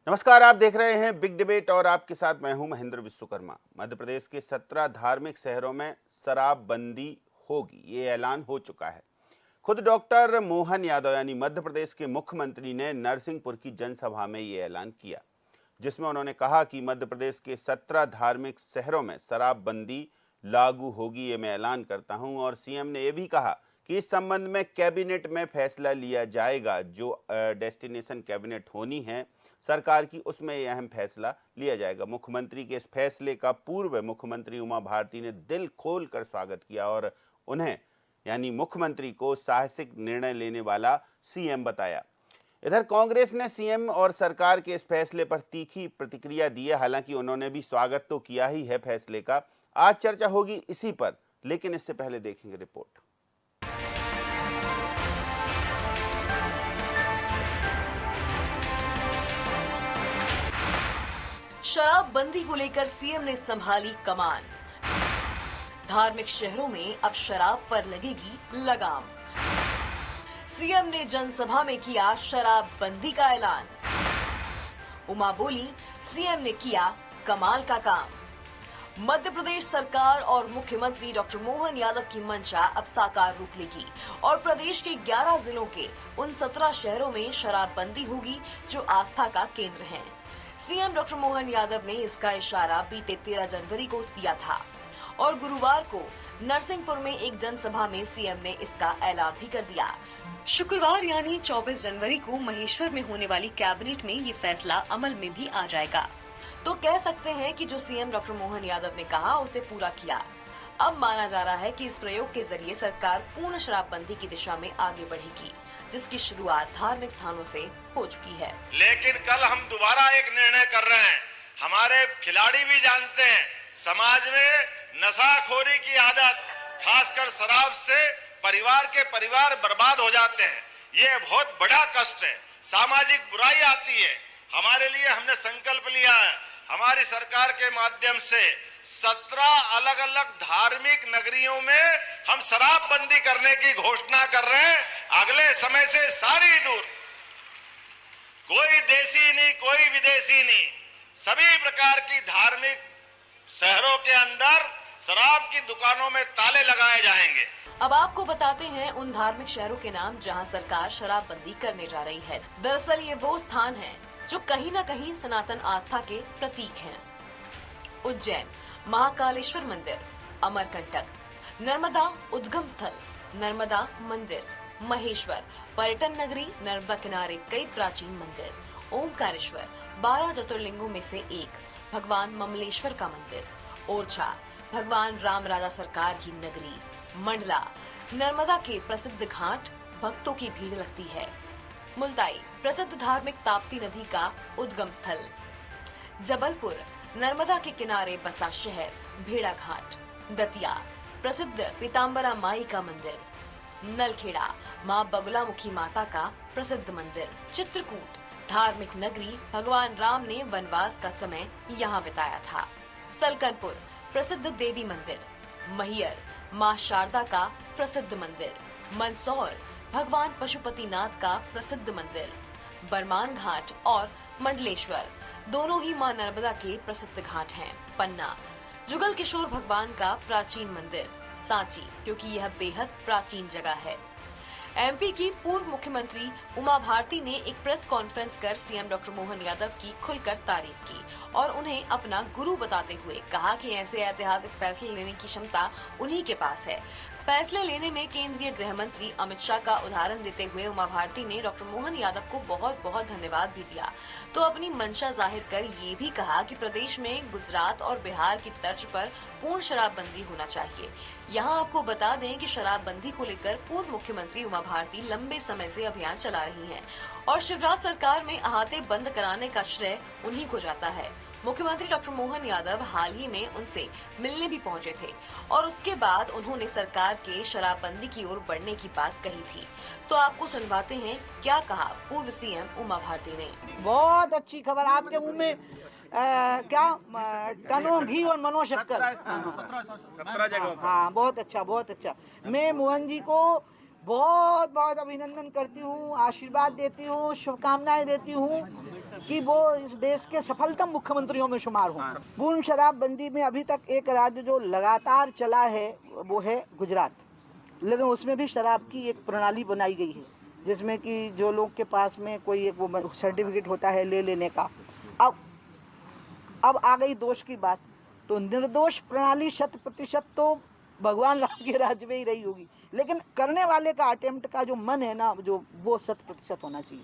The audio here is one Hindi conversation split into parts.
नमस्कार, आप देख रहे हैं बिग डिबेट और आपके साथ मैं हूं महेंद्र विश्वकर्मा। मध्य प्रदेश के 17 धार्मिक शहरों में शराबबंदी होगी, ये ऐलान हो चुका है। खुद डॉक्टर मोहन यादव यानी मध्य प्रदेश के मुख्यमंत्री ने नरसिंहपुर की जनसभा में ये ऐलान किया, जिसमें उन्होंने कहा कि मध्य प्रदेश के 17 धार्मिक शहरों में शराबबंदी लागू होगी, ये मैं ऐलान करता हूं। और सीएम ने यह भी कहा कि इस संबंध में कैबिनेट में फैसला लिया जाएगा। जो डेस्टिनेशन कैबिनेट होनी है सरकार की, उसमें यह अहम फैसला लिया जाएगा। मुख्यमंत्री के इस फैसले का पूर्व मुख्यमंत्री उमा भारती ने दिल खोल कर स्वागत किया और उन्हें यानी मुख्यमंत्री को साहसिक निर्णय लेने वाला सीएम बताया। इधर कांग्रेस ने सीएम और सरकार के इस फैसले पर तीखी प्रतिक्रिया दी है। हालांकि उन्होंने भी स्वागत तो किया ही है फैसले का। आज चर्चा होगी इसी पर, लेकिन इससे पहले देखेंगे रिपोर्ट। शराबबंदी को लेकर सीएम ने संभाली कमान। धार्मिक शहरों में अब शराब पर लगेगी लगाम। सीएम ने जनसभा में किया शराबबंदी का ऐलान। उमा बोली, सीएम ने किया कमाल का काम। मध्य प्रदेश सरकार और मुख्यमंत्री डॉक्टर मोहन यादव की मंशा अब साकार रूप लेगी और प्रदेश के 11 जिलों के उन 17 शहरों में शराबबंदी होगी जो आस्था का केंद्र हैं। सीएम डॉक्टर मोहन यादव ने इसका इशारा बीते 13 जनवरी को दिया था और गुरुवार को नरसिंहपुर में एक जनसभा में सीएम ने इसका ऐलान भी कर दिया। शुक्रवार यानी 24 जनवरी को महेश्वर में होने वाली कैबिनेट में ये फैसला अमल में भी आ जाएगा। तो कह सकते हैं कि जो सीएम डॉक्टर मोहन यादव ने कहा उसे पूरा किया। अब माना जा रहा है कि इस प्रयोग के जरिए सरकार पूर्ण शराबबंदी की दिशा में आगे बढ़ेगी, जिसकी शुरुआत धार्मिक स्थानों से हो चुकी है। लेकिन कल हम दोबारा एक निर्णय कर रहे हैं। हमारे खिलाड़ी भी जानते हैं, समाज में नशाखोरी की आदत, खासकर शराब से परिवार बर्बाद हो जाते हैं। ये बहुत बड़ा कष्ट है, सामाजिक बुराई आती है। हमारे लिए हमने संकल्प लिया है, हमारी सरकार के माध्यम से 17 अलग अलग धार्मिक नगरियों में हम शराबबंदी करने की घोषणा कर रहे हैं। अगले समय से सारी दूर, कोई देसी नहीं, कोई विदेशी नहीं, सभी प्रकार की धार्मिक शहरों के अंदर शराब की दुकानों में ताले लगाए जाएंगे। अब आपको बताते हैं उन धार्मिक शहरों के नाम जहां सरकार शराबबंदी करने जा रही है। दरअसल ये वो स्थान हैं जो कहीं न कहीं सनातन आस्था के प्रतीक हैं। उज्जैन महाकालेश्वर मंदिर, अमरकंटक, नर्मदा उद्गम स्थल, नर्मदा मंदिर, महेश्वर पर्यटन नगरी, नर्मदा किनारे कई प्राचीन मंदिर, ओमकारेश्वर 12 ज्योतिर्लिंगों में से एक, भगवान ममलेश्वर का मंदिर, ओरछा भगवान राम राजा सरकार की नगरी, मंडला नर्मदा के प्रसिद्ध घाट, भक्तों की भीड़ लगती है, मुल्ताई प्रसिद्ध धार्मिक ताप्ती नदी का उद्गम स्थल, जबलपुर नर्मदा के किनारे बसा शहर, भेड़ा घाट, दतिया प्रसिद्ध पीताम्बरा माई का मंदिर, नलखेड़ा मां बगुलामुखी माता का प्रसिद्ध मंदिर, चित्रकूट धार्मिक नगरी, भगवान राम ने वनवास का समय यहाँ बिताया था, सलकनपुर प्रसिद्ध देवी मंदिर, मैहर मां शारदा का प्रसिद्ध मंदिर, मंदसौर भगवान पशुपतिनाथ का प्रसिद्ध मंदिर, बरमान घाट और मंडलेश्वर दोनों ही मां नर्मदा के प्रसिद्ध घाट हैं, पन्ना जुगल किशोर भगवान का प्राचीन मंदिर, सांची क्योंकि यह बेहद प्राचीन जगह है। एमपी की पूर्व मुख्यमंत्री उमा भारती ने एक प्रेस कॉन्फ्रेंस कर सीएम डॉक्टर मोहन यादव की खुलकर तारीफ की और उन्हें अपना गुरु बताते हुए कहा कि ऐसे ऐतिहासिक फैसले लेने की क्षमता उन्हीं के पास है। फैसले लेने में केंद्रीय गृह मंत्री अमित शाह का उदाहरण देते हुए उमा भारती ने डॉक्टर मोहन यादव को बहुत बहुत धन्यवाद भी दिया, तो अपनी मंशा जाहिर कर ये भी कहा कि प्रदेश में गुजरात और बिहार की तर्ज पर पूर्ण शराबबंदी होना चाहिए। यहाँ आपको बता दें कि शराबबंदी को लेकर पूर्व मुख्यमंत्री उमा भारती लंबे समय से अभियान चला रही हैं और शिवराज सरकार में अहाते बंद कराने का श्रेय उन्हीं को जाता है। मुख्यमंत्री डॉक्टर मोहन यादव हाल ही में उनसे मिलने भी पहुंचे थे और उसके बाद उन्होंने सरकार के शराबबंदी की ओर बढ़ने की बात कही थी। तो आपको सुनवाते हैं क्या कहा पूर्व सीएम उमा भारती ने। बहुत अच्छी खबर आपके मुंह में क्या टनों घी और मनोशक्कर 17 जगह। हाँ, बहुत अच्छा बहुत अच्छा। मैं मोहन जी को बहुत बहुत अभिनंदन करती हूँ, आशीर्वाद देती हूँ, शुभकामनाएं देती हूँ कि वो इस देश के सफलतम मुख्यमंत्रियों में शुमार हों। पूर्ण शराबबंदी में अभी तक एक राज्य जो लगातार चला है वो है गुजरात, लेकिन उसमें भी शराब की एक प्रणाली बनाई गई है, जिसमें कि जो लोग के पास में कोई एक वो सर्टिफिकेट होता है ले लेने का। अब आ गई दोष की बात, तो निर्दोष प्रणाली 100% तो भगवान राम के राज्य में ही रही होगी, लेकिन करने वाले का अटेम्प्ट का जो मन है ना, जो वो 100% होना चाहिए,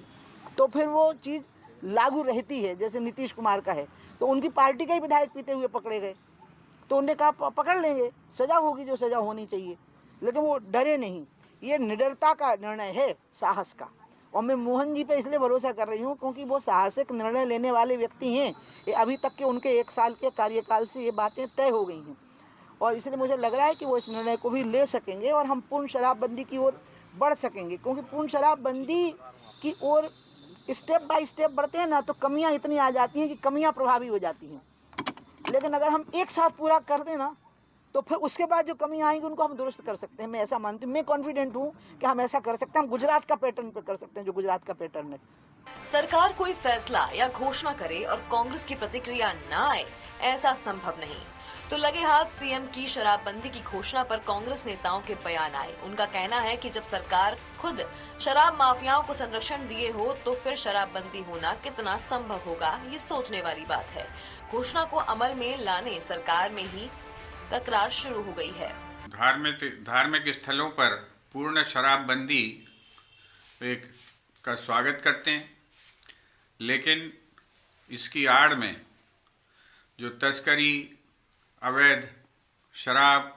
तो फिर वो चीज़ लागू रहती है। जैसे नीतीश कुमार का है, तो उनकी पार्टी के ही विधायक पीते हुए पकड़े गए, तो उन्होंने कहा पकड़ लेंगे, सजा होगी जो सजा होनी चाहिए, लेकिन वो डरे नहीं। ये निडरता का निर्णय है, साहस का, और मैं मोहन जी पे इसलिए भरोसा कर रही हूँ क्योंकि वो साहसिक निर्णय लेने वाले व्यक्ति हैं। ये अभी तक के उनके 1 साल के कार्यकाल से ये बातें तय हो गई हैं, और इसलिए मुझे लग रहा है कि वो इस निर्णय को भी ले सकेंगे और हम पूर्ण शराबबंदी की ओर बढ़ सकेंगे। क्योंकि पूर्ण शराबबंदी की ओर स्टेप बाय स्टेप बढ़ते हैं ना, तो कमियां इतनी आ जाती हैं कि कमियां प्रभावी हो जाती हैं, लेकिन अगर हम एक साथ पूरा कर दें ना, तो फिर उसके बाद जो कमियां आएंगी उनको हम दुरुस्त कर सकते हैं। मैं ऐसा मानती हूँ, मैं कॉन्फिडेंट हूँ कि हम ऐसा कर सकते हैं। हम गुजरात का पैटर्न पे कर सकते हैं, जो गुजरात का पैटर्न है। सरकार कोई फैसला या घोषणा करे और कांग्रेस की प्रतिक्रिया न आए, ऐसा संभव नहीं। तो लगे हाथ सीएम की शराबबंदी की घोषणा पर कांग्रेस नेताओं के बयान आए। उनका कहना है कि जब सरकार खुद शराब माफियाओं को संरक्षण दिए हो, तो फिर शराबबंदी होना कितना संभव होगा, ये सोचने वाली बात है। घोषणा को अमल में लाने सरकार में ही तकरार शुरू हो गई है। धार्मिक स्थलों पर पूर्ण शराबबंदी का स्वागत करते हैं, लेकिन इसकी आड़ में जो तस्करी, अवैध शराब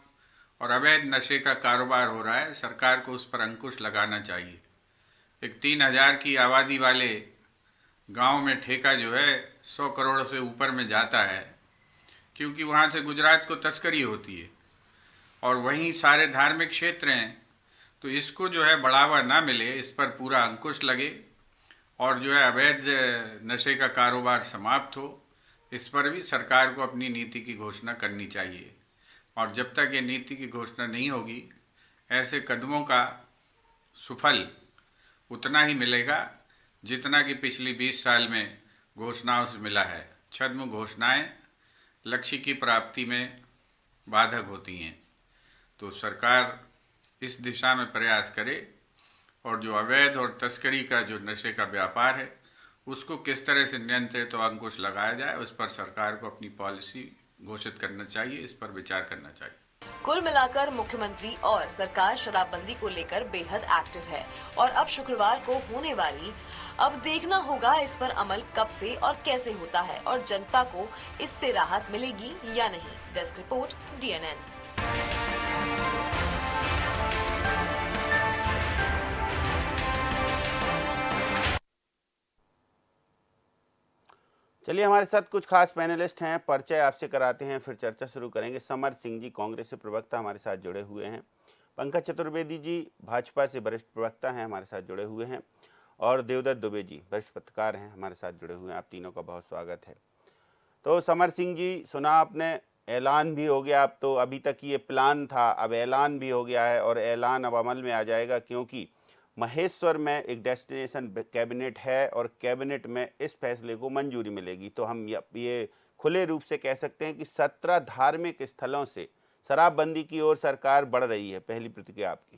और अवैध नशे का कारोबार हो रहा है, सरकार को उस पर अंकुश लगाना चाहिए। एक 3000 की आबादी वाले गांव में ठेका जो है 100 करोड़ से ऊपर में जाता है, क्योंकि वहाँ से गुजरात को तस्करी होती है और वहीं सारे धार्मिक क्षेत्र हैं। तो इसको जो है बढ़ावा ना मिले, इस पर पूरा अंकुश लगे और जो है अवैध नशे का कारोबार समाप्त हो, इस पर भी सरकार को अपनी नीति की घोषणा करनी चाहिए। और जब तक ये नीति की घोषणा नहीं होगी, ऐसे कदमों का सुफल उतना ही मिलेगा जितना कि पिछली 20 साल में घोषणाओं से मिला है। छद्म घोषणाएं लक्ष्य की प्राप्ति में बाधक होती हैं। तो सरकार इस दिशा में प्रयास करे और जो अवैध और तस्करी का जो नशे का व्यापार है, उसको किस तरह से नियंत्रित और अंकुश लगाया जाए, उस पर सरकार को अपनी पॉलिसी घोषित करना चाहिए, इस पर विचार करना चाहिए। कुल मिलाकर मुख्यमंत्री और सरकार शराबबंदी को लेकर बेहद एक्टिव है और अब शुक्रवार को होने वाली, अब देखना होगा इस पर अमल कब से और कैसे होता है और जनता को इससे राहत मिलेगी या नहीं। Desk report, DNN। चलिए, हमारे साथ कुछ खास पैनलिस्ट हैं, परिचय आपसे कराते हैं, फिर चर्चा शुरू करेंगे। समर सिंह जी कांग्रेस से प्रवक्ता हमारे साथ जुड़े हुए हैं। पंकज चतुर्वेदी जी भाजपा से वरिष्ठ प्रवक्ता हैं, हमारे साथ जुड़े हुए हैं। और देवदत्त दुबे जी वरिष्ठ पत्रकार हैं, हमारे साथ जुड़े हुए हैं। आप तीनों का बहुत स्वागत है। तो समर सिंह जी, सुना आपने, ऐलान भी हो गया, अब तो अभी तक ये प्लान था, अब ऐलान भी हो गया है और ऐलान अब अमल में आ जाएगा, क्योंकि महेश्वर में एक डेस्टिनेशन कैबिनेट है और कैबिनेट में इस फैसले को मंजूरी मिलेगी। तो हम ये खुले रूप से कह सकते हैं कि 17 धार्मिक स्थलों से शराबबंदी की ओर सरकार बढ़ रही है। पहली प्रतिक्रिया आपकी।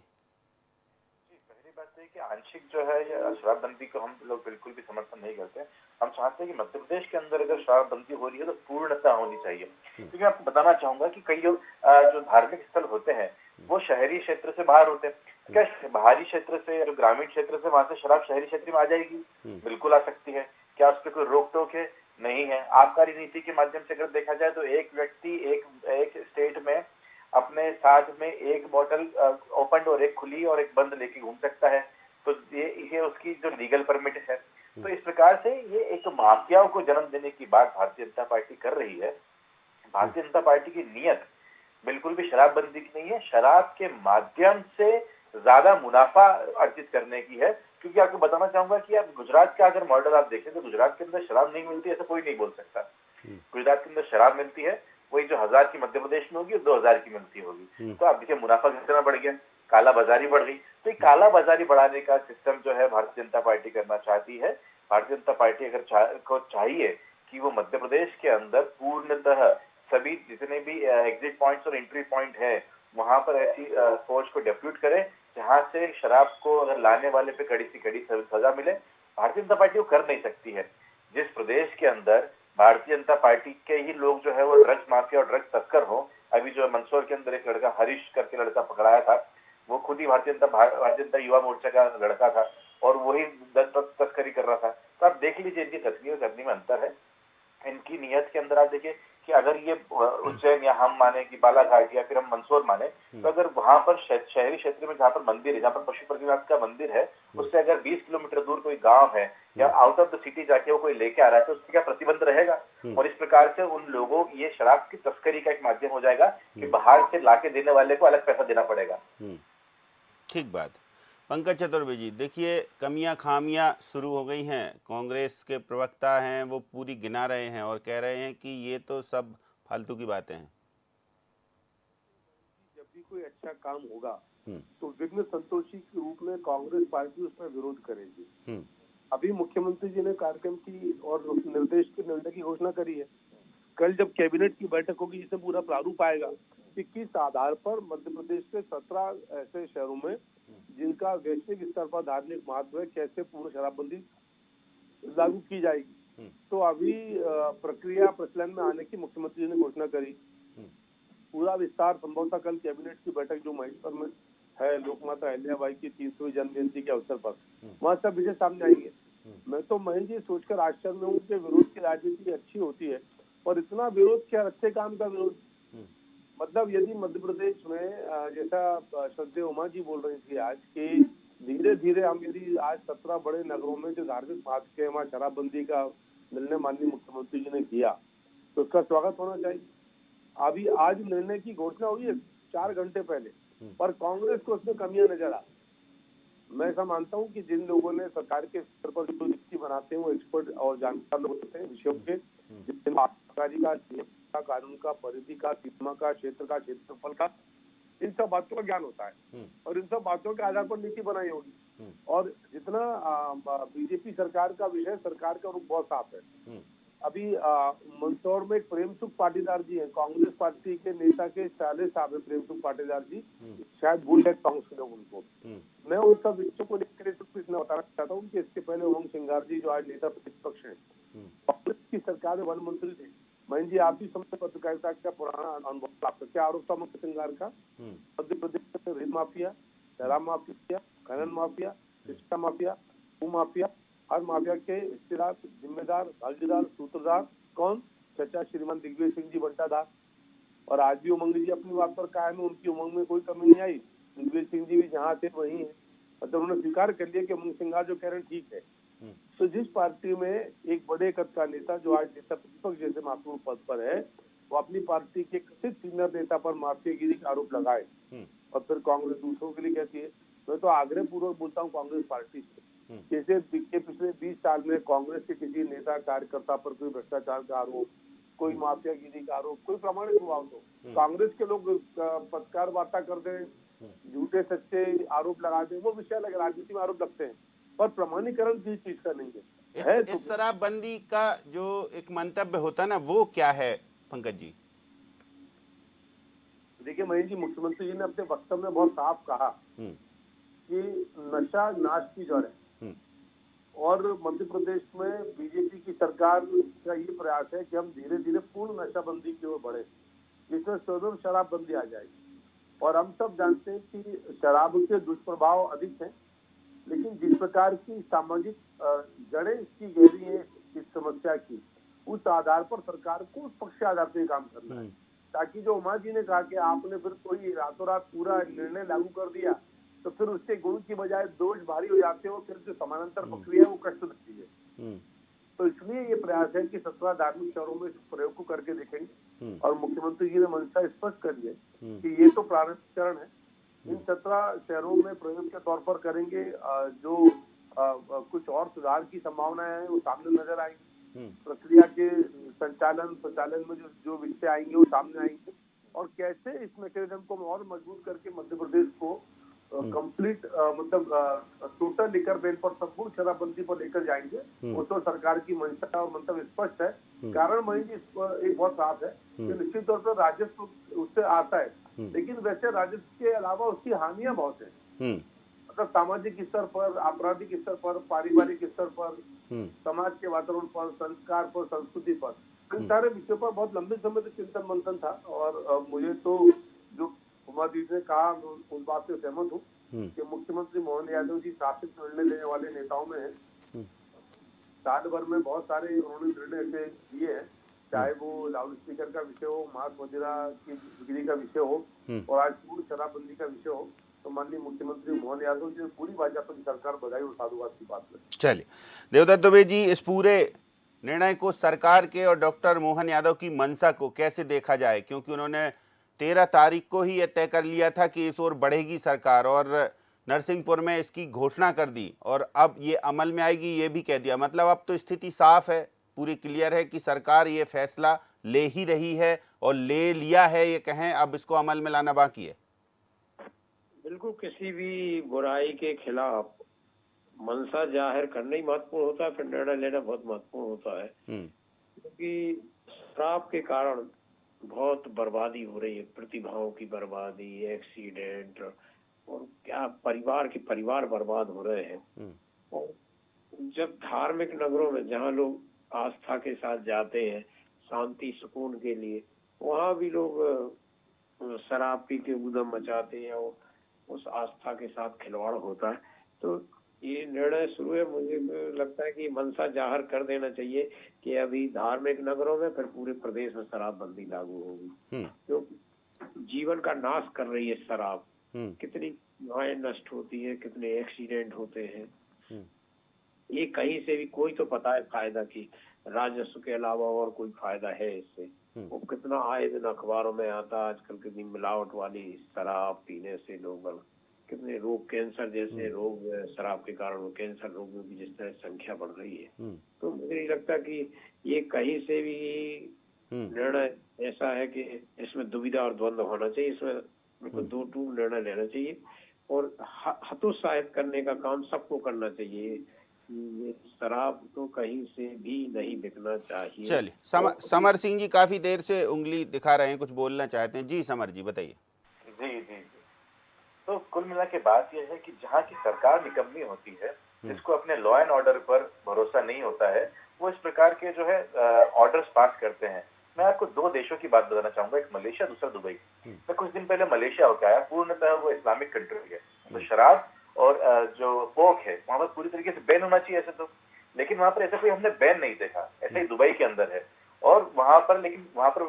पहली बात है कि आंशिक जो है शराबबंदी को हम लोग बिल्कुल भी समर्थन नहीं करते। हम चाहते हैं कि मध्य प्रदेश के अंदर अगर शराबबंदी हो रही है तो पूर्णता होनी चाहिए। क्योंकि मैं आपको बताना चाहूंगा कि कई जो धार्मिक स्थल होते हैं वो शहरी क्षेत्र से बाहर होते हैं। क्या बाहरी क्षेत्र से और ग्रामीण क्षेत्र से वहां से शराब शहरी क्षेत्र में आ जाएगी? बिल्कुल आ सकती है। क्या उस पर कोई रोक टोक है? नहीं है। आबकारी नीति के माध्यम से अगर देखा जाए तो एक व्यक्ति एक स्टेट में अपने साथ में एक बोतल ओपन और एक खुली और एक बंद लेके घूम सकता है। तो ये उसकी जो लीगल परमिट है। तो इस प्रकार से ये एक माफियाओं को जन्म देने की बात भारतीय जनता पार्टी कर रही है। भारतीय जनता पार्टी की नीयत बिल्कुल भी शराबबंदी की नहीं है, शराब के माध्यम से ज्यादा मुनाफा अर्जित करने की है। क्योंकि आपको बताना चाहूंगा कि आप गुजरात का अगर मॉडल आप देखें तो गुजरात के अंदर शराब नहीं मिलती ऐसा कोई नहीं बोल सकता। गुजरात के अंदर शराब मिलती है, वही जो 1000 की मध्य प्रदेश में होगी और 2000 की मिलती होगी। तो आप देखिए मुनाफा कितना बढ़ गया, काला बाजारी बढ़ गई। तो ये काला बाजारी बढ़ाने का सिस्टम जो है भारतीय जनता पार्टी करना चाहती है। भारतीय जनता पार्टी अगर को चाहिए कि वो मध्य प्रदेश के अंदर पूर्णतः सभी जितने भी एग्जिट पॉइंट्स और एंट्री पॉइंट है वहां पर ऐसी फौज को डेप्यूट करे जहां से शराब को अगर लाने वाले पे कड़ी से कड़ी सजा मिले। भारतीय जनता पार्टी वो कर नहीं सकती है। जिस प्रदेश के अंदर भारतीय जनता पार्टी के ही लोग जो है वो ड्रग्स माफिया और ड्रग्स तस्कर हो, अभी जो मंदसौर के अंदर एक लड़का हरीश करके लड़का पकड़ाया था, वो खुद ही भारतीय जनता युवा मोर्चा का लड़का था और वही तस्करी कर रहा था। तो आप देख लीजिए इनकी कथनी और करनी में अंतर है। इनकी नियत के अंदर आप देखिए कि अगर ये उज्जैन या हम माने कि बालाघाट या फिर हम मंदसौर माने, तो अगर वहां पर शहरी क्षेत्र में जहाँ पर मंदिर है, जहाँ पर पशुपतिनाथ का मंदिर है, उससे अगर 20 किलोमीटर दूर कोई गांव है या आउट ऑफ द सिटी जाके वो कोई लेके आ रहा है तो उससे क्या प्रतिबंध रहेगा। और इस प्रकार से उन लोगों ये शराब की तस्करी का एक माध्यम हो जाएगा कि बाहर से लाके देने वाले को अलग पैसा देना पड़ेगा। ठीक बात। पंकज चतुर्वेदी जी, देखिए कमियां खामियां शुरू हो गई हैं। कांग्रेस के प्रवक्ता हैं वो पूरी गिना रहे हैं और कह रहे हैं कि ये तो सब फालतू की बातें हैं। जब भी कोई अच्छा काम होगा तो विघ्न संतोषी के रूप में कांग्रेस पार्टी उसमें विरोध करेगी। अभी मुख्यमंत्री जी ने कार्यक्रम की और निर्देश के निर्णय की घोषणा करी है। कल जब कैबिनेट की बैठक होगी जिसमें पूरा प्रारूप आएगा कि किस आधार पर मध्य प्रदेश के 17 ऐसे शहरों में जिनका वैश्विक स्तर पर धार्मिक महत्व है कैसे पूर्ण शराबबंदी लागू की जाएगी। तो अभी प्रक्रिया प्रचलन में आने की मुख्यमंत्री जी ने घोषणा करी। पूरा विस्तार संभवतः कल कैबिनेट की बैठक जो महेश्वर में है लोकमाता अहिल्याबाई की 300वीं जन्म जयंती के अवसर पर, वहाँ सब विषय सामने आएंगे। मैं तो महेंद्र जी सोचकर आश्चर्य में हूँ कि विरोध की राजनीति अच्छी होती है और इतना विरोध क्या अच्छे काम का विरोध। मतलब यदि मध्य प्रदेश में जैसा श्रद्धेय उमा जी बोल रही थी आज कि धीरे धीरे हम यदि आज 17 बड़े नगरों में जो धार्मिक महत्व के वहाँ शराबबंदी का निर्णय माननीय मुख्यमंत्री जी ने किया तो उसका स्वागत होना चाहिए। अभी आज निर्णय की घोषणा हुई है 4 घंटे पहले, पर कांग्रेस को उसमें कमियां नजर आ। मैं ऐसा मानता हूँ कि जिन लोगों ने सरकार के स्तर पर जो नीति बनाते हैं वो एक्सपर्ट और जानकार लोग होते हैं विषयों के, जिनमें आबकारी का, कानून का, परिधि का, सीमा का, क्षेत्र का, क्षेत्रफल का, इन सब बातों का ज्ञान होता है और इन सब बातों के आधार पर नीति बनाई होगी। और जितना बीजेपी सरकार का विषय, सरकार का रुख बहुत साफ है। अभी मंदसौर में एक प्रेम सुख पाटीदार जी है, कांग्रेस पार्टी के नेता के साले साहब है प्रेम सुख पाटीदार जी, शायद भूल गए कांग्रेस के लोग उनको। मैं उन सब विषयों को लेकर इसमें बताना चाहता हूँ कि इसके पहले उमंग सिंगार जी जो आज नेता प्रतिपक्ष है, कांग्रेस की सरकार में वन मंत्री थे। महेंद्र जी आप भी समझते पत्रकारिता का पुराना अनुभव, आपका क्या आरोप था उमंग सिंगार का? मध्य प्रदेश में रेत माफिया, शराब माफिया, खनन माफिया, शिक्षा माफिया, भू माफिया, हर माफिया के हिस्सेदार, जिम्मेदार, भागीदार, सूत्रधार कौन? चचा श्रीमान दिग्विजय सिंह जी बंटाधार। और आज भी उमंग जी अपनी बात पर कायम है, उनकी उमंग में कोई कमी नहीं आई। दिग्विजय सिंह जी भी जहाँ थे वहीं है, मतलब उन्होंने स्वीकार कर लिया कि उमंग सिंगार जो कह रहे हैं ठीक है। तो जिस पार्टी में एक बड़े कद का नेता जो आज नेता प्रतिपक्ष जैसे महत्वपूर्ण पद पर है, वो अपनी पार्टी के कथित सीनियर नेता पर माफियागिरी का आरोप लगाए और फिर कांग्रेस दूसरों के लिए कहती है। मैं तो आग्रह पूर्वक बोलता हूँ कांग्रेस पार्टी से, जैसे पिछले 20 साल में कांग्रेस के किसी नेता कार्यकर्ता पर कोई भ्रष्टाचार का आरोप, कोई माफियागिरी का आरोप, कोई प्रमाणित हुआ हो, कांग्रेस के लोग पत्रकार वार्ता कर दें, झूठे सच्चे आरोप लगा दें, वो विषय अलग, राजनीति में आरोप लगते हैं, पर प्रमाणीकरण किसी चीज का नहीं है। इस शराबबंदी का जो एक मंतव्य होता है ना, वो क्या है पंकज जी? देखिए महेंद्र जी, मुख्यमंत्री जी ने अपने वक्तव्य में बहुत साफ कहा कि नशा नाश की जड़ है और मध्य प्रदेश में बीजेपी की सरकार का ये प्रयास है कि हम धीरे धीरे पूर्ण नशाबंदी की ओर बढ़े, जिसमें स्वयं शराबबंदी आ जाएगी। और हम सब जानते हैं कि शराब के दुष्प्रभाव अधिक हैं, लेकिन जिस प्रकार की सामाजिक जड़ें इसकी गहरी है इस समस्या की, उस आधार पर सरकार को उस पक्ष आधार पर काम करना है, ताकि जो उमा जी ने कहा कि आपने फिर कोई रातों रात पूरा निर्णय लागू कर दिया तो फिर उससे गुण की बजाय दोष भारी हो जाते हो, फिर जो समानांतर प्रक्रिया है वो कष्ट देती है। तो इसलिए ये प्रयास है कि 17 धार्मिक शहरों में इस प्रयोग को करके देखेंगे और मुख्यमंत्री जी ने मंशा स्पष्ट करी है कि ये तो प्रारंभिक चरण है, इन 17 शहरों में प्रयोग के तौर पर करेंगे। जो कुछ और सुधार की संभावनाएं हैं वो सामने नजर आएंगी, प्रक्रिया के संचालन में जो विषय आएंगे वो सामने आएंगे और कैसे इस मैकेनिज्म को और मजबूत करके मध्य प्रदेश को कंप्लीट मतलब टोटल लिकर बैन पर संपूर्ण शराबबंदी पर लेकर जाएंगे। वो तो सरकार की मंशा और मंतव्य स्पष्ट है। कारण महेंद्र जी एक बहुत साफ है कि निश्चित तौर पर राजस्व उससे आता है, लेकिन वैसे राजस्व के अलावा उसकी हानियां बहुत है। मतलब सामाजिक स्तर पर, आपराधिक स्तर पर, पारिवारिक स्तर पर, समाज के वातावरण पर, संस्कार पर, संस्कृति पर, इन सारे विषयों पर बहुत लंबे समय तक चिंतन मंथन था। और मुझे तो जो उमा दीदी ने कहा, उस बात से सहमत हूँ कि मुख्यमंत्री मोहन यादव जी शासित निर्णय लेने वाले नेताओं में है। साल भर में बहुत सारे उन्होंने निर्णय ऐसे लिए हैं, चाहे वो लाउड स्पीकर का विषय हो, मांस मदिरा की बिक्री का विषय हो, और आज पूर्ण शराबबंदी का विषय हो, तो माननीय मुख्यमंत्री मोहन यादव जी ने पूरी भाजपा की सरकार बधाई और साधुवाद की बात है। चलिए देवदत्त दुबे जी, इस पूरे निर्णय को सरकार के और डॉक्टर मोहन यादव की मंशा को कैसे देखा जाए, क्योंकि उन्होंने 13 तारीख को ही यह तय कर लिया था कि इस ओर बढ़ेगी सरकार, और नरसिंहपुर में इसकी घोषणा कर दी, और अब ये अमल में आएगी ये भी कह दिया। मतलब अब तो स्थिति साफ है, पूरी क्लियर है कि सरकार ये फैसला ले ही रही है और ले लिया है, ये कहें, अब इसको अमल में लाना बाकी है। बिल्कुल, किसी भी बुराई के खिलाफ मंशा जाहिर करना ही महत्वपूर्ण होता है, फिर निर्णय लेना बहुत महत्वपूर्ण होता है। क्योंकि शराब के कारण बहुत बर्बादी हो रही है, प्रतिभाओं की बर्बादी, एक्सीडेंट, और क्या परिवार बर्बाद हो रहे हैं। और जब धार्मिक नगरों में जहाँ लोग आस्था के साथ जाते हैं शांति सुकून के लिए, वहाँ भी लोग शराब पी के उधम मचाते हैं और उस आस्था के साथ खिलवाड़ होता है। तो ये निर्णय शुरू है, मुझे लगता है कि मंशा जाहिर कर देना चाहिए कि अभी धार्मिक नगरों में, फिर पूरे प्रदेश में शराबबंदी लागू होगी। क्योंकि जीवन का नाश कर रही है शराब। कितनी युवाएं नष्ट होती है, कितने एक्सीडेंट होते हैं। ये कहीं से भी कोई तो पता है फायदा की, राजस्व के अलावा और कोई फायदा है इससे। वो कितना आए दिन अखबारों में आता, आजकल कितनी मिलावट वाली शराब पीने से लोग कितने रोग, कैंसर जैसे रोग शराब के कारण, कैंसर रोगियों की जिस तरह संख्या बढ़ रही है। तो मुझे नहीं लगता कि ये कहीं से भी निर्णय ऐसा है कि इसमें दुविधा और द्वंद्व होना चाहिए। इसमें बिल्कुल दो टूक निर्णय लेना चाहिए और हतोत्साहित करने का काम सबको करना चाहिए। ये शराब तो कहीं से भी नहीं बिकना चाहिए। चलिए, समर सिंह जी काफी देर से उंगली दिखा रहे हैं, कुछ बोलना चाहते हैं। जी समर जी बताइए। जी तो कुल मिला के बात यह है कि जहाँ की सरकार निकम्मी होती है, जिसको अपने लॉ एंड ऑर्डर पर भरोसा नहीं होता है, वो इस प्रकार के जो है ऑर्डर्स पास करते हैं। मैं आपको दो देशों की बात बताना चाहूंगा, एक मलेशिया, दूसरा दुबई। मैं कुछ दिन पहले मलेशिया होकर आया। पूर्णतः वो इस्लामिक कंट्री है, तो शराब और जो पोक है वहां पर पूरी तरीके से बैन होना चाहिए ऐसे तो, लेकिन वहां पर ऐसा कोई हमने बैन नहीं देखा। ऐसा ही दुबई के अंदर है। और वहां पर लेकिन वहां पर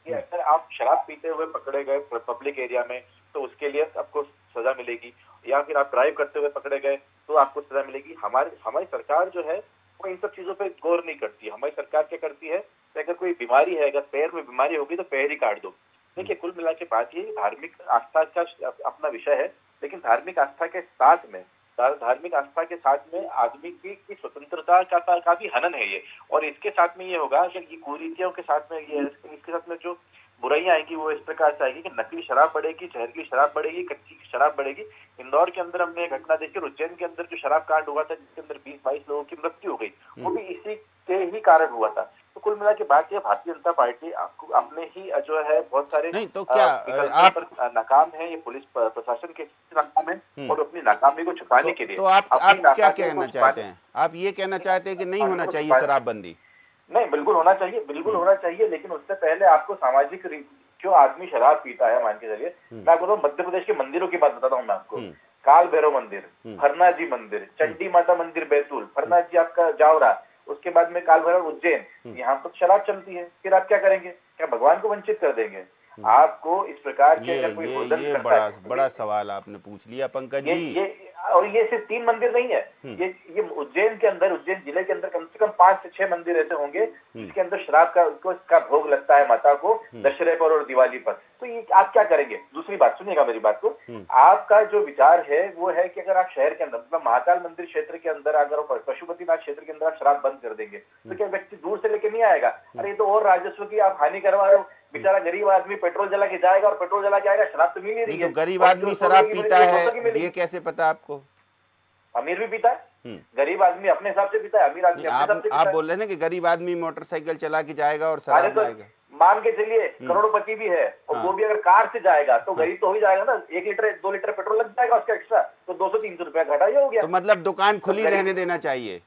कि अगर आप शराब पीते हुए पकड़े गए पब्लिक एरिया में तो उसके लिए आपको सजा मिलेगी, या फिर आप ड्राइव करते हुए पकड़े गए तो आपको सजा मिलेगी। हमारी सरकार जो है वो इन सब चीजों पे गौर नहीं करती। हमारी सरकार क्या करती है कि अगर कोई बीमारी है, अगर पैर में बीमारी होगी तो पैर ही काट दो। देखिए, कुल मिला के बात ये धार्मिक आस्था का अपना विषय है, लेकिन धार्मिक आस्था के साथ में आदमी की स्वतंत्रता का भी हनन है ये। और इसके साथ में ये होगा कि ये कुरीतियों के साथ में ये इसके साथ में जो बुराइयां आएंगी वो इस प्रकार से आएगी कि नकली शराब बढ़ेगी, जहरीली शराब बढ़ेगी, कच्ची शराब बढ़ेगी। इंदौर के अंदर हमने एक घटना देखी, उज्जैन के अंदर जो शराब कांड हुआ था जिसके अंदर 20-22 लोगों की मृत्यु हो गई, वो भी इसी के ही कारण हुआ था। तो कुल मिला के बात ये, भारतीय जनता पार्टी अपने ही जो है बहुत सारे नहीं तो क्या आप नाकाम है, ये पुलिस प्रशासन के नाकाम है और अपनी नाकामी को छुपाने के लिए। तो आप क्या कहना चाहते हैं? आप ये कहना चाहते हैं कि नहीं होना चाहिए शराबबंदी? नहीं, बिल्कुल होना चाहिए, लेकिन उससे पहले आपको सामाजिक क्यों आदमी शराब पीता है, मान के चलिए। मैं आपको मध्य प्रदेश के मंदिरों की बात बताता हूँ मैं आपको। काल भैरव मंदिर, फरना जी मंदिर, चंडी माता मंदिर बैतूल, फरना जी आपका जावरा, उसके बाद में काल भैरव उज्जैन, यहाँ पर शराब चलती है। फिर आप क्या करेंगे? क्या भगवान को वंचित कर देंगे? आपको इस प्रकार के अगर कोई ये बड़ा सवाल आपने पूछ लिया पंकज जी। और ये सिर्फ 3 मंदिर नहीं है, ये उज्जैन के अंदर, उज्जैन जिले के अंदर कम से कम 5 से 6 मंदिर ऐसे होंगे जिसके अंदर शराब का भोग लगता है माता को दशहरे पर और दिवाली पर। तो ये आप क्या करेंगे? दूसरी बात सुनिएगा मेरी बात को। आपका जो विचार है वो है कि अगर आप शहर के अंदर, मतलब महाकाल मंदिर क्षेत्र के अंदर, अगर पशुपतिनाथ क्षेत्र के अंदर आप शराब बंद कर देंगे तो क्या व्यक्ति दूर से लेके नहीं आएगा? अरे ये तो और राजस्व की आप हानि करवा रहे हो। बेचारा गरीब आदमी पेट्रोल जला के जाएगा और पेट्रोल जला के आएगा, शराब तो मिल ही रही नहीं है। तो गरीब और आदमी जो शराब सोने की पीता मिलेगी, 200 की है, मिलेगी। ये कैसे पता आपको? अमीर भी पीता है, गरीब आदमी अपने हिसाब से पीता है, अमीर आदमी अपने हिसाब से पीता आप है। बोल रहे हैं ना कि गरीब आदमी मोटरसाइकिल चला के जाएगा और अरे शराब तो लाएगा। मान के चलिए करोड़पति भी है और वो भी अगर कार से जाएगा तो गरीब तो हो ही जाएगा ना। 1 लीटर 2 लीटर पेट्रोल लग जाएगा उसका एक्स्ट्रा, तो 200-300 रुपया घटा ही हो गया। तो मतलब दुकान खुली गरीब- रहने देना चाहिए।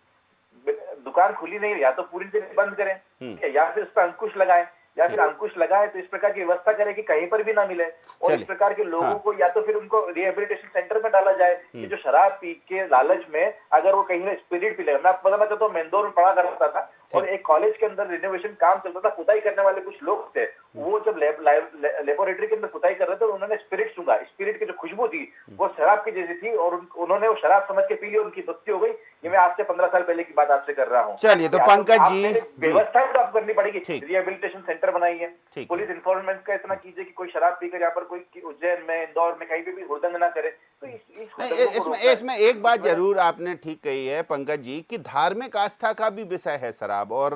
दुकान खुली नहीं, या तो पूरी तरह बंद करें, ठीक है, या फिर उस पर अंकुश लगाएं, या फिर अंकुश लगाए तो इस प्रकार की व्यवस्था करें कि कहीं पर भी ना मिले। और चलिए। इस प्रकार के लोगों हाँ। को या तो फिर उनको रिहेबिलिटेशन सेंटर में डाला जाए कि जो शराब पी के लालच में अगर वो कहीं स्पिरिट पी ले। मैं आपको बताना चाहता हूँ, मैं इंदौर में पढ़ा करता था और एक कॉलेज के अंदर रिनोवेशन काम चलता था, खुदाई करने वाले कुछ लोग थे, वो जब लेबोरेटरी के अंदर खुदाई कर रहे थे उन्होंने स्पिरिट सूंघा, स्पिरिट की जो खुशबू थी वो शराब की जैसी थी और उन्होंने वो शराब समझ के पी ली, उनकी मृत्यु हो गई। ये मैं आज से 15 साल पहले की बात आपसे कर रहा हूँ। चलिए, तो पंकज जी, व्यवस्था तो आप करनी पड़ेगी, ठीक। रिहेबिलिटेशन सेंटर बनाइए, ठीक। पुलिस इन्फोर्समेंट का इतना कीजिए कि कोई शराब पीकर यहाँ पर कोई उज्जैन में, इंदौर में कहीं पे भी हुड़दंग ना करे। तो नहीं, इसमें एक बात जरूर आपने ठीक कही है पंकज जी कि धार्मिक आस्था का भी विषय है शराब, और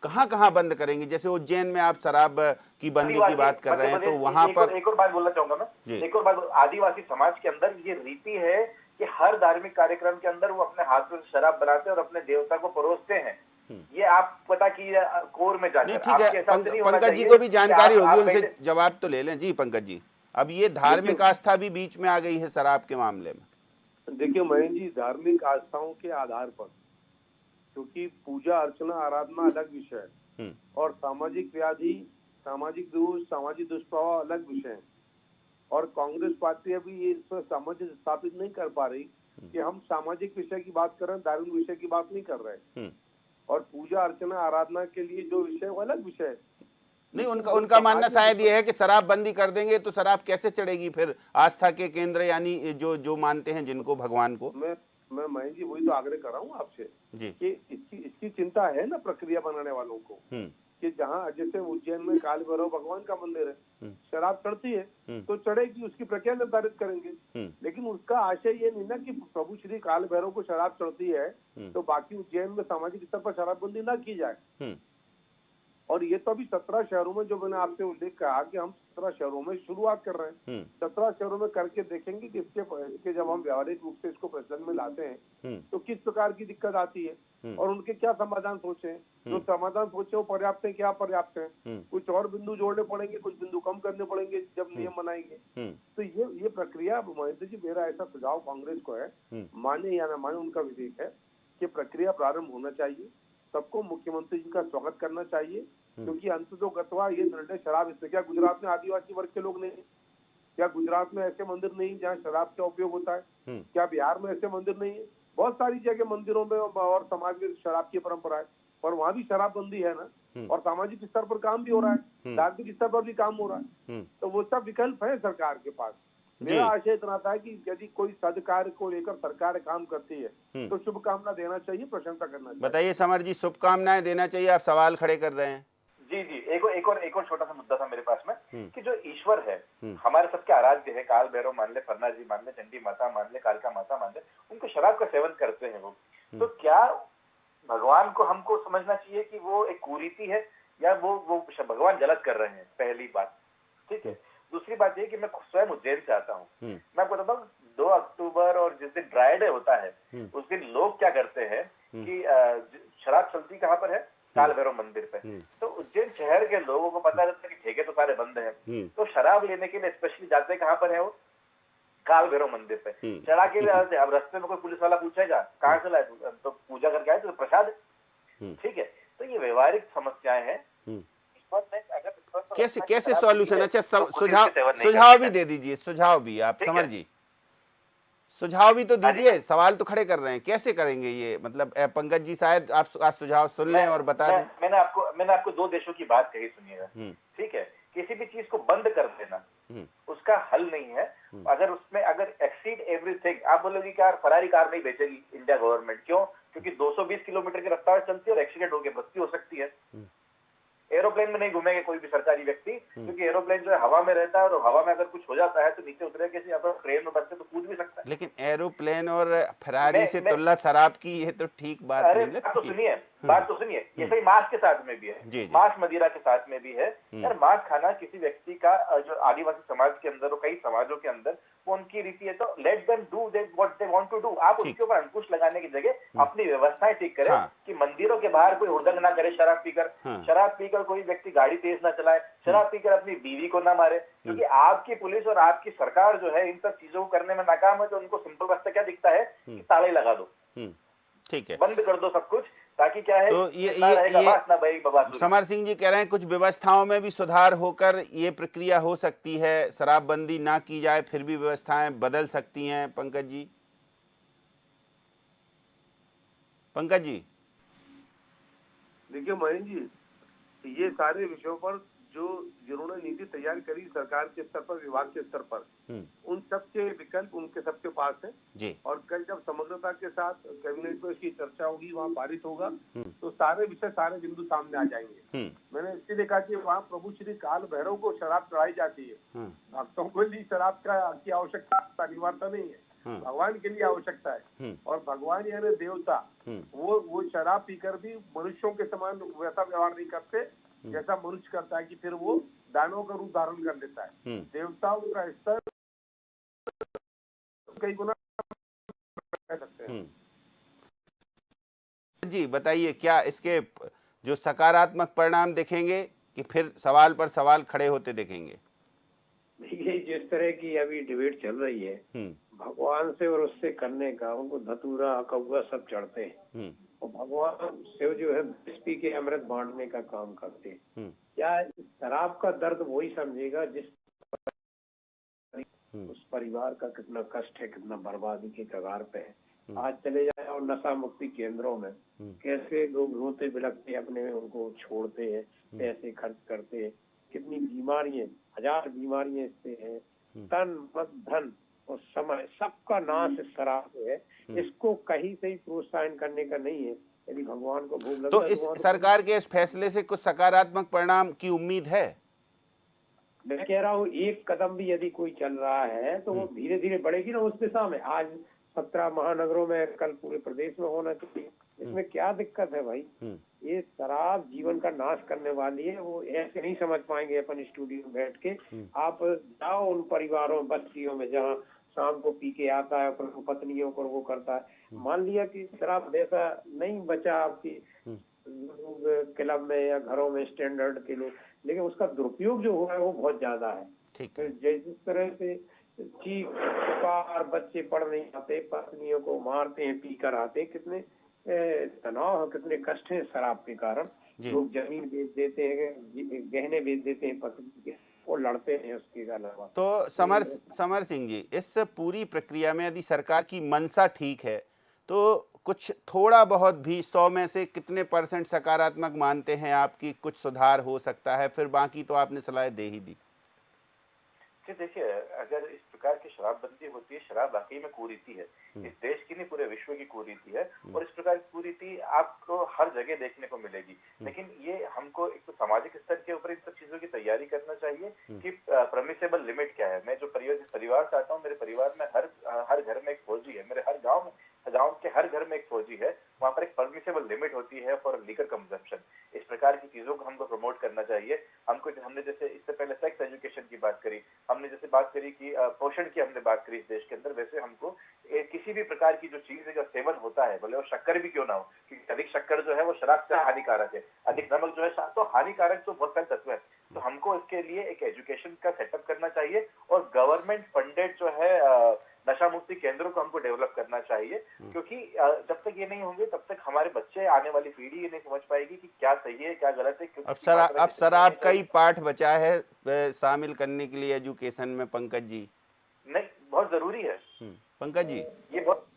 कहाँ कहाँ बंद करेंगे? जैसे उज्जैन में आप शराब की बंदी की बात कर रहे हैं, तो वहां पर एक और बात बोलना चाहूंगा मैं, एक और बात, आदिवासी समाज के अंदर ये रीति है कि हर धार्मिक कार्यक्रम के अंदर वो अपने हाथों से शराब बनाते हैं और अपने देवता को परोसते हैं। ये आप पता कीजिए कोर में जाकर। नहीं, ठीक है, पंकज जी को भी जानकारी होगी, उनसे जवाब तो ले लें। जी पंकज जी, अब ये धार्मिक आस्था भी बीच में आ गई है शराब के मामले में। देखिए महेंद्र जी, धार्मिक आस्थाओं के आधार पर, क्योंकि पूजा अर्चना आराधना अलग विषय है और सामाजिक व्याधि, सामाजिक दोष, सामाजिक दुष्प्रभाव अलग विषय है। और कांग्रेस पार्टी अभी ये इसमें सामंजस्य स्थापित नहीं कर पा रही कि हम सामाजिक विषय की बात कर रहे हैं, धार्मिक विषय की बात नहीं कर रहे। और पूजा अर्चना आराधना के लिए जो विषय वो अलग विषय है। नहीं, उनका मानना शायद ये है कि शराब बंदी कर देंगे तो शराब कैसे चढ़ेगी फिर आस्था के केंद्र, यानी जो मानते हैं जिनको भगवान को। मैं महेंद्र जी वही तो आग्रह कर रहा हूँ आपसे जी कि इसकी चिंता है ना प्रक्रिया बनाने वालों को, कि जहाँ जैसे उज्जैन में काल भैरव भगवान का मंदिर है, शराब चढ़ती है तो चढ़ेगी, उसकी प्रक्रिया निर्धारित करेंगे। लेकिन उसका आशय ये नहीं ना कि प्रभु श्री काल भैरव को शराब चढ़ती है तो बाकी उज्जैन में सामाजिक स्तर पर शराबबंदी ना की जाए। और ये तो अभी 17 शहरों में, जो मैंने आपसे उल्लेख कहा कि हम 17 शहरों में शुरुआत कर रहे हैं, 17 शहरों में करके देखेंगे कि इसके जब हम व्यावहारिक रूप से इसको प्रचलन में लाते हैं तो किस प्रकार की दिक्कत आती है और उनके क्या समाधान सोचे हैं। जो समाधान सोचे वो पर्याप्त है, क्या पर्याप्त है, कुछ और बिंदु जोड़ने पड़ेंगे, कुछ बिंदु कम करने पड़ेंगे जब नियम बनाएंगे। तो ये प्रक्रिया महेंद्र जी, मेरा ऐसा सुझाव कांग्रेस को है, माने या ना माने उनका विवेक है कि प्रक्रिया प्रारंभ होना चाहिए। सबको मुख्यमंत्री जी का स्वागत करना चाहिए, क्योंकि अंततोगत्वा ये निर्णय शराब इससे, क्या गुजरात में आदिवासी वर्ग के लोग नहीं, क्या गुजरात में ऐसे मंदिर नहीं जहाँ शराब का उपयोग होता है, क्या बिहार में ऐसे मंदिर नहीं है? बहुत सारी जगह मंदिरों में और समाज में शराब की परंपरा है, पर वहाँ भी शराबबंदी है ना, और सामाजिक स्तर पर काम भी हो रहा है, धार्मिक स्तर पर भी काम हो रहा है। तो वो सब विकल्प है सरकार के पास। मेरा आशय इतना था कि यदि कोई सदकार्य को लेकर सरकार काम करती है तो शुभकामना देना चाहिए, प्रशंसा करना चाहिए। बताइए समर जी, शुभकामनाएं देना चाहिए, आप सवाल खड़े कर रहे हैं। जी जी, एक और छोटा सा मुद्दा था मेरे पास में कि जो ईश्वर है हमारे सबके आराध्य है, काल भैरव मान ले, फरना जी मान ले, चंडी माता मान ले, कालका माता मान ले, उनको शराब का सेवन करते हैं वो, तो क्या भगवान को हमको समझना चाहिए कि वो एक कुरीति है या वो भगवान गलत कर रहे हैं? पहली बात, ठीक है। दूसरी बात ये कि मैं स्वयं उज्जैन से आता हूँ, मैं आपको बताता हूँ 2 अक्टूबर और जिस दिन ड्राई डे होता है उस दिन लोग क्या करते हैं कि शराब चलती कहाँ पर है? काल भैरव मंदिर पे। तो उज्जैन शहर के लोगों को पता रहता है कि ठेके तो सारे बंद हैं, तो शराब लेने के लिए स्पेशली जाते हैं कहाँ पर है वो? काल भैरव मंदिर पे। चढ़ा के अब रास्ते में कोई पुलिस वाला पूछेगा कहाँ से लाए, तो पूजा करके आए तो प्रसाद, ठीक है। तो ये व्यवहारिक समस्याएं हैं। कैसे सॉल्यूशन? अच्छा, सुझाव भी दे दीजिए, सुझाव भी आप समझ जी, सुझाव भी तो दीजिए, सवाल तो खड़े कर रहे हैं, कैसे करेंगे ये? मतलब पंकज जी शायद आप सुझाव सुन लें और बता दें। मैंने आपको 2 देशों की बात कही, सुनिएगा, ठीक है। किसी भी चीज को बंद कर देना उसका हल नहीं है। अगर एक्सीड एवरीथिंग, आप बोलोगे कि यार फरारी कार नहीं बेचेगी इंडिया गवर्नमेंट, क्यों? क्योंकि 220 किलोमीटर की रफ्तार चलती है और एक्सीडेंट होकर मृत्यु हो सकती है। एरोप्लेन में नहीं घूमेंगे कोई भी सरकारी व्यक्ति, क्योंकि एरोप्लेन जो है हवा में रहता है और हवा में अगर कुछ हो जाता है तो नीचे उतरे कैसे, अगर ट्रेन में बचते तो कूद भी सकता है। लेकिन एरोप्लेन और फरारी से तुलना शराब की, ये तो ठीक बात नहीं लगती। तो सुनिए, बात तो सुनिए, ये सही मांस के साथ में भी है, मांस मदिरा के साथ में भी है। यार मांस खाना किसी व्यक्ति का, जो आदिवासी समाज के अंदर और कई समाजों के अंदर वो उनकी रीति है, तो let them do what they want to do. आप उनके ऊपर अंकुश लगाने की जगह अपनी व्यवस्थाएं ठीक करें कि मंदिरों के बाहर कोई हुड़दंग ना करे शराब पीकर कोई व्यक्ति गाड़ी तेज ना चलाए, शराब पीकर अपनी बीवी को ना मारे, क्योंकि आपकी पुलिस और आपकी सरकार जो है इन सब चीजों को करने में नाकाम है। तो उनको सिंपल रास्ता क्या दिखता है कि ताले लगा दो, ठीक है, बंद कर दो सब कुछ, ताकि क्या है तो ये समर सिंह जी कह रहे हैं कुछ व्यवस्थाओं में भी सुधार होकर ये प्रक्रिया हो सकती है, शराबबंदी ना की जाए फिर भी व्यवस्थाएं बदल सकती हैं। पंकज जी देखिए महेंद्र जी, ये सारे विषयों पर जिन्होंने नीति तैयार करी सरकार के स्तर पर, विभाग के स्तर पर, उन सब के विकल्प उनके सबके पास है जी। और कल जब समग्रता के साथ कैबिनेट में इसकी चर्चा होगी, वहाँ पारित होगा, तो सारे विषय, सारे बिंदु सामने आ जाएंगे। मैंने इसलिए देखा कि वहाँ प्रभु श्री काल भैरव को शराब चढ़ाई जाती है, भक्तों को लिए शराब की आवश्यकता, अनिवार्यता नहीं है, भगवान के लिए आवश्यकता है। और भगवान यानी देवता, वो शराब पीकर भी मनुष्यों के समान वैसा व्यवहार नहीं करते जैसा मनुष्य करता है, कि फिर वो दानव का रूप धारण कर लेता है। देवताओं का स्तर कई गुना कह सकते हैं। जी बताइए, क्या इसके जो सकारात्मक परिणाम देखेंगे कि फिर सवाल पर सवाल खड़े होते देखेंगे? देखिए, जिस तरह की अभी डिबेट चल रही है, भगवान से और उससे करने का, उनको धतूरा कौवा सब चढ़ते हैं, और भगवान शिव जो है पी के अमृत बांटने का काम करते हैं। क्या शराब का दर्द वही समझेगा जिस उस परिवार का कितना कष्ट है, कितना बर्बादी के कगार पे है। आज चले जाए और नशा मुक्ति केंद्रों में कैसे लोग रोते बिलखते अपने उनको छोड़ते हैं, पैसे खर्च करते हैं, कितनी बीमारियां, 1000 बीमारियां इससे हैं, तन मन धन और समय सबका नाश इस शराब से है। इसको कहीं से ही प्रोत्साहन करने का नहीं है। यदि भगवान को भोग लगे तो इस सरकार के इस फैसले से कुछ सकारात्मक परिणाम की उम्मीद है? मैं कह रहा हूँ, एक कदम भी यदि कोई चल रहा है तो वो धीरे धीरे बढ़ेगी ना उस दिशा में। आज 17 महानगरों में, कल पूरे प्रदेश में होना चाहिए। इसमें क्या दिक्कत है भाई? ये शराब जीवन का नाश करने वाली है, वो ऐसे नहीं समझ पाएंगे अपन स्टूडियो में बैठ के। आप जाओ उन परिवारों, बस्तियों में जहाँ शाम को पी के आता है, अपनी पत्नियों को वो करता है। मान लिया कि शराब जैसा नहीं बचा आपकी क्लब में या घरों में स्टैंडर्ड के लोग, लेकिन उसका दुरुपयोग जो हुआ है वो बहुत ज्यादा है। जिस तरह से चीख पुकार, बच्चे पढ़ नहीं आते, पत्नियों को मारते हैं, पीकर आते, कितने तनाव, कितने कष्ट हैं शराब के कारण। लोग जमीन बेच देते हैं, गहने बेच देते हैं पत्नी के, और लड़ते हैं उसके अलावा। तो समर सिंह जी, इस पूरी प्रक्रिया में यदि सरकार की मंशा ठीक है तो कुछ थोड़ा बहुत भी 100 में से कितने % सकारात्मक मानते हैं आपकी कुछ सुधार हो सकता है? फिर बाकी तो आपने सलाह दे ही दी। देखिए, अगर इस प्रकार की शराबबंदी होती है, शराब वाकई में कुरीति है, इस देश की नहीं पूरे विश्व की कुरीति है, और इस प्रकार की कुरीति आपको हर जगह देखने को मिलेगी। लेकिन ये हमको एक तो सामाजिक स्तर के ऊपर इन सब चीजों की तैयारी करना चाहिए कि परमिसेबल लिमिट क्या है। मैं जो परिवार से आता हूँ, मेरे परिवार में हर घर में एक फौजी है, मेरे हर गाँव के हर घर में एक फौजी है। वहाँ पर एक परमिसेबल लिमिट होती है फॉर लीकर कंजम्पशन। इस प्रकार की चीजों को हमको प्रमोट करना चाहिए। हमने जैसे इससे पहले सेक्स एजुकेशन की बात करी, हमने जैसे बात करी कि पोषण की हमने बात करी इस देश के अंदर, वैसे हमको किसी भी प्रकार की जो चीज है, जो सेवन होता है, भले वो शक्कर भी क्यों ना हो, क्योंकि अधिक शक्कर जो है वो शराब से हानिकारक है, अधिक नमक जो है तो हानिकारक, तो बहुत सारे तत्व है। तो हमको इसके लिए एक एजुकेशन का सेटअप करना चाहिए, और गवर्नमेंट फंडेड जो है नशा मुक्ति केंद्रों को हमको डेवलप करना चाहिए, क्योंकि जब तक ये नहीं होंगे तब तक हमारे बच्चे, आने वाली पीढ़ी ये नहीं समझ पाएगी कि क्या सही है क्या गलत है। अब शराब का ही पाठ बचा है शामिल करने के लिए एजुकेशन में, पंकज जी? नहीं, बहुत जरूरी है। पंकज जी, ये बहुत,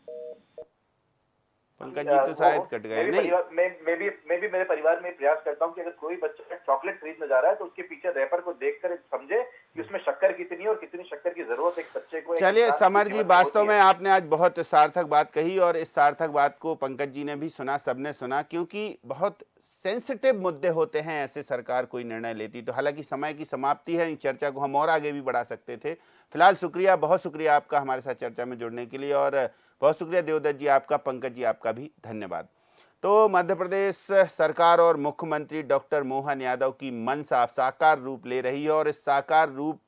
पंकज जी तो शायद कट गए। नहीं, मैं भी मेरे परिवार में प्रयास करता हूँ कि अगर कोई बच्चा चॉकलेट खरीदने जा रहा है तो उसके पीछे रैपर को देखकर समझे कि उसमें शक्कर कितनी है और कितनी शक्कर की जरूरत है एक बच्चे को। चलिए समर जी, वास्तव में आपने आज बहुत सार्थक बात कही, और इस सार्थक बात को पंकज जी ने भी सुना, सबने सुना, क्योंकि बहुत सेंसिटिव मुद्दे होते हैं ऐसे सरकार कोई निर्णय लेती तो। हालांकि समय की समाप्ति है, इस चर्चा को हम और आगे भी बढ़ा सकते थे। फिलहाल शुक्रिया, बहुत शुक्रिया आपका हमारे साथ चर्चा में जुड़ने के लिए, और बहुत शुक्रिया देवदत्त जी आपका, पंकज जी आपका भी धन्यवाद। तो मध्य प्रदेश सरकार और मुख्यमंत्री डॉक्टर मोहन यादव की मनसा साकार रूप ले रही है और इस साकार रूप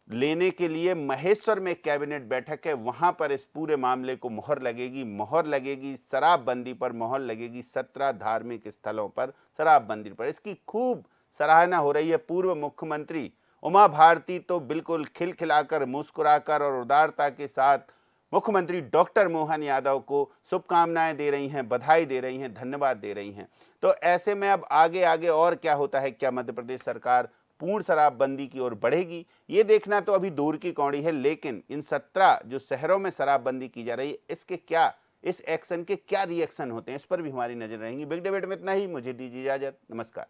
लेने के लिए महेश्वर में कैबिनेट बैठक है। वहां पर इस पूरे मामले को मोहर लगेगी शराबबंदी पर, मोहर लगेगी 17 धार्मिक स्थलों पर शराबबंदी पर। इसकी खूब सराहना हो रही है। पूर्व मुख्यमंत्री उमा भारती तो बिल्कुल खिलखिलाकर, मुस्कुराकर और उदारता के साथ मुख्यमंत्री डॉक्टर मोहन यादव को शुभकामनाएं दे रही हैं, बधाई दे रही हैं, धन्यवाद दे रही हैं। तो ऐसे में अब आगे और क्या होता है, क्या मध्य प्रदेश सरकार पूर्ण शराबबंदी की ओर बढ़ेगी, ये देखना तो अभी दूर की कौड़ी है। लेकिन इन 17 जो शहरों में शराबबंदी की जा रही है, इस एक्शन के क्या रिएक्शन होते हैं, इस पर भी हमारी नजर रहेंगी। बिग डिबेट में इतना ही, मुझे दीजिए इजाजत, नमस्कार।